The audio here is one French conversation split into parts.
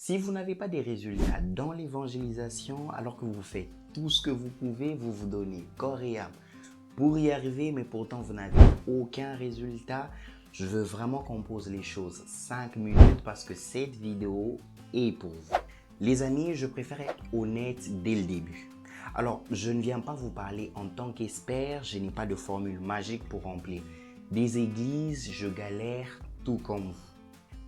Si vous n'avez pas des résultats dans l'évangélisation, alors que vous faites tout ce que vous pouvez, vous vous donnez corps et âme pour y arriver, mais pourtant vous n'avez aucun résultat, je veux vraiment qu'on pose les choses 5 minutes parce que cette vidéo est pour vous. Les amis, je préfère être honnête dès le début. Alors, je ne viens pas vous parler en tant qu'expert, je n'ai pas de formule magique pour remplir des églises, je galère tout comme vous.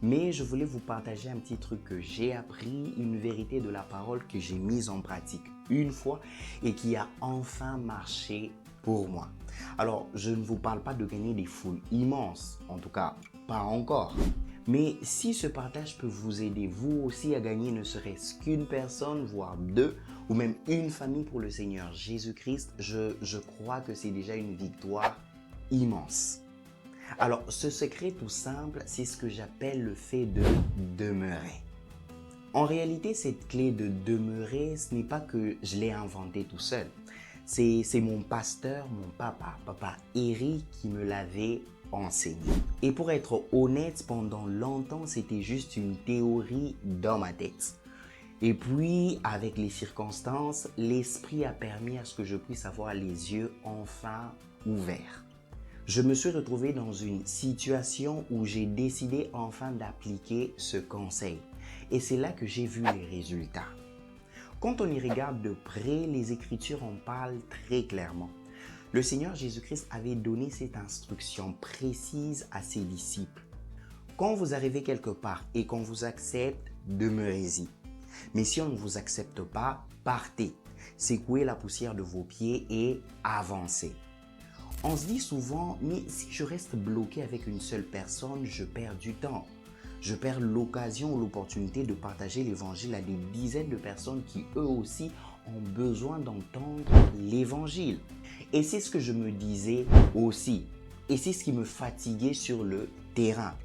Mais je voulais vous partager un petit truc que j'ai appris, une vérité de la parole que j'ai mise en pratique une fois et qui a enfin marché pour moi. Alors, je ne vous parle pas de gagner des foules immenses, en tout cas, pas encore. Mais si ce partage peut vous aider vous aussi à gagner ne serait-ce qu'une personne, voire deux, ou même une famille pour le Seigneur Jésus-Christ, je crois que c'est déjà une victoire immense. Alors, ce secret tout simple, c'est ce que j'appelle le fait de demeurer. En réalité, cette clé de demeurer, ce n'est pas que je l'ai inventée tout seul. C'est mon pasteur, mon papa Eric qui me l'avait enseigné. Et pour être honnête, pendant longtemps, c'était juste une théorie dans ma tête. Et puis, avec les circonstances, l'esprit a permis à ce que je puisse avoir les yeux enfin ouverts. Je me suis retrouvé dans une situation où j'ai décidé enfin d'appliquer ce conseil. Et c'est là que j'ai vu les résultats. Quand on y regarde de près, les Écritures en parlent très clairement. Le Seigneur Jésus-Christ avait donné cette instruction précise à ses disciples. Quand vous arrivez quelque part et qu'on vous accepte, demeurez-y. Mais si on ne vous accepte pas, partez. Secouez la poussière de vos pieds et avancez. On se dit souvent, mais si je reste bloqué avec une seule personne, je perds du temps. Je perds l'occasion ou l'opportunité de partager l'évangile à des dizaines de personnes qui eux aussi ont besoin d'entendre l'évangile. Et c'est ce que je me disais aussi. Et c'est ce qui me fatiguait sur le terrain.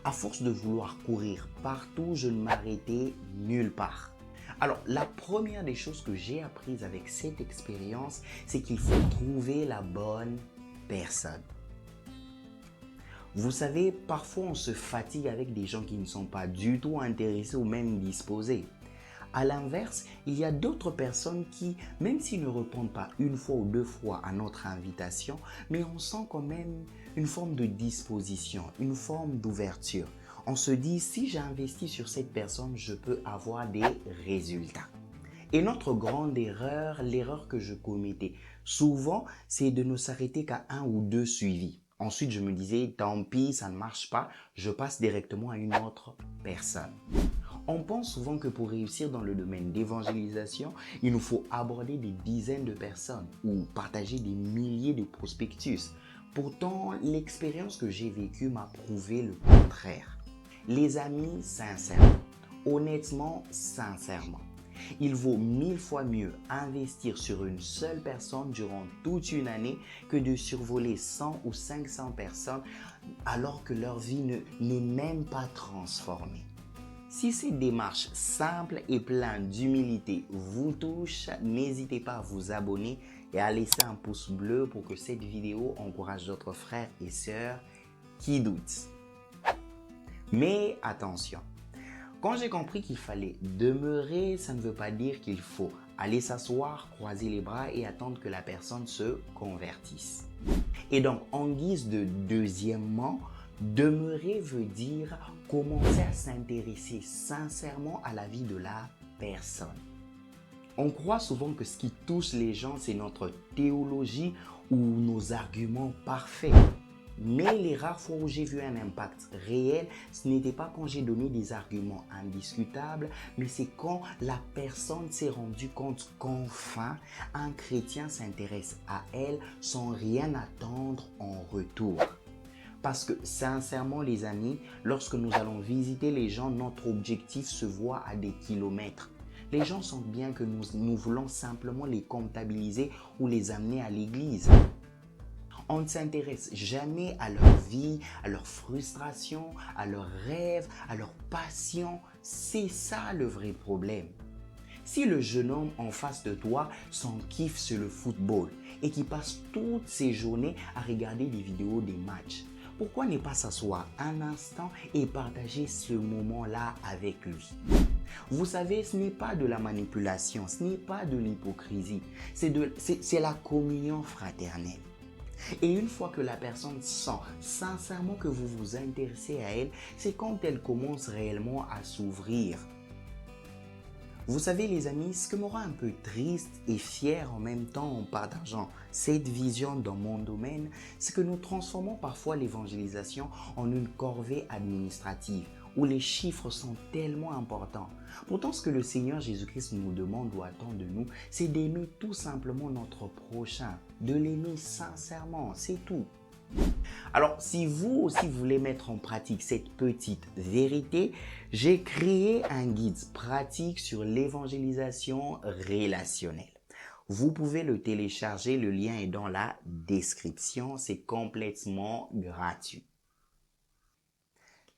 À force de vouloir courir partout, je ne m'arrêtais nulle part. Alors, la première des choses que j'ai apprises avec cette expérience, c'est qu'il faut trouver la bonne personne. Vous savez, parfois on se fatigue avec des gens qui ne sont pas du tout intéressés ou même disposés. À l'inverse, il y a d'autres personnes qui, même s'ils ne répondent pas une fois ou deux fois à notre invitation, mais on sent quand même une forme de disposition, une forme d'ouverture. On se dit, si j'investis sur cette personne, je peux avoir des résultats. Et notre grande erreur, l'erreur que je commettais souvent, c'est de ne s'arrêter qu'à un ou deux suivis. Ensuite, je me disais, tant pis, ça ne marche pas, je passe directement à une autre personne. On pense souvent que pour réussir dans le domaine d'évangélisation, il nous faut aborder des dizaines de personnes ou partager des milliers de prospectus. Pourtant, l'expérience que j'ai vécue m'a prouvé le contraire. Les amis, sincèrement, honnêtement, sincèrement, il vaut 1000 fois mieux investir sur une seule personne durant toute une année que de survoler 100 ou 500 personnes alors que leur vie n'est même pas transformée. Si cette démarche simple et pleine d'humilité vous touche, n'hésitez pas à vous abonner et à laisser un pouce bleu pour que cette vidéo encourage d'autres frères et sœurs qui doutent. Mais attention! Quand j'ai compris qu'il fallait demeurer, ça ne veut pas dire qu'il faut aller s'asseoir, croiser les bras et attendre que la personne se convertisse. Et donc, en guise de deuxièmement, demeurer veut dire commencer à s'intéresser sincèrement à la vie de la personne. On croit souvent que ce qui touche les gens, c'est notre théologie ou nos arguments parfaits. Mais les rares fois où j'ai vu un impact réel, ce n'était pas quand j'ai donné des arguments indiscutables, mais c'est quand la personne s'est rendue compte qu'enfin, un chrétien s'intéresse à elle sans rien attendre en retour. Parce que sincèrement les amis, lorsque nous allons visiter les gens, notre objectif se voit à des kilomètres. Les gens sentent bien que nous voulons simplement les comptabiliser ou les amener à l'église. On ne s'intéresse jamais à leur vie, à leurs frustrations, à leurs rêves, à leurs passions. C'est ça le vrai problème. Si le jeune homme en face de toi, son kiff c'est le football et qui passe toutes ses journées à regarder des vidéos des matchs, pourquoi ne pas s'asseoir un instant et partager ce moment-là avec lui? Vous savez, ce n'est pas de la manipulation, ce n'est pas de l'hypocrisie, c'est la communion fraternelle. Et une fois que la personne sent sincèrement que vous vous intéressez à elle, c'est quand elle commence réellement à s'ouvrir. Vous savez les amis, ce qui me rend un peu triste et fier en même temps en part d'argent, cette vision dans mon domaine, c'est que nous transformons parfois l'évangélisation en une corvée administrative où les chiffres sont tellement importants. Pourtant, ce que le Seigneur Jésus-Christ nous demande ou attend de nous, c'est d'aimer tout simplement notre prochain, de l'aimer sincèrement, c'est tout. Alors, si vous aussi voulez mettre en pratique cette petite vérité, j'ai créé un guide pratique sur l'évangélisation relationnelle. Vous pouvez le télécharger, le lien est dans la description, c'est complètement gratuit.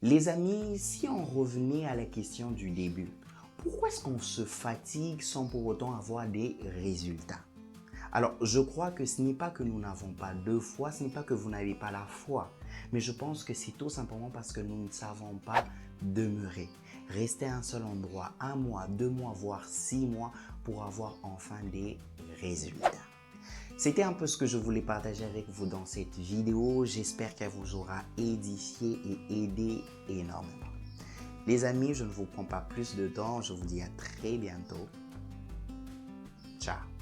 Les amis, si on revenait à la question du début, pourquoi est-ce qu'on se fatigue sans pour autant avoir des résultats? Alors, je crois que ce n'est pas que nous n'avons pas de foi, ce n'est pas que vous n'avez pas la foi, mais je pense que c'est tout simplement parce que nous ne savons pas demeurer, rester à un seul endroit, 1 mois, 2 mois, voire 6 mois pour avoir enfin des résultats. C'était un peu ce que je voulais partager avec vous dans cette vidéo. J'espère qu'elle vous aura édifié et aidé énormément. Les amis, je ne vous prends pas plus de temps. Je vous dis à très bientôt. Ciao.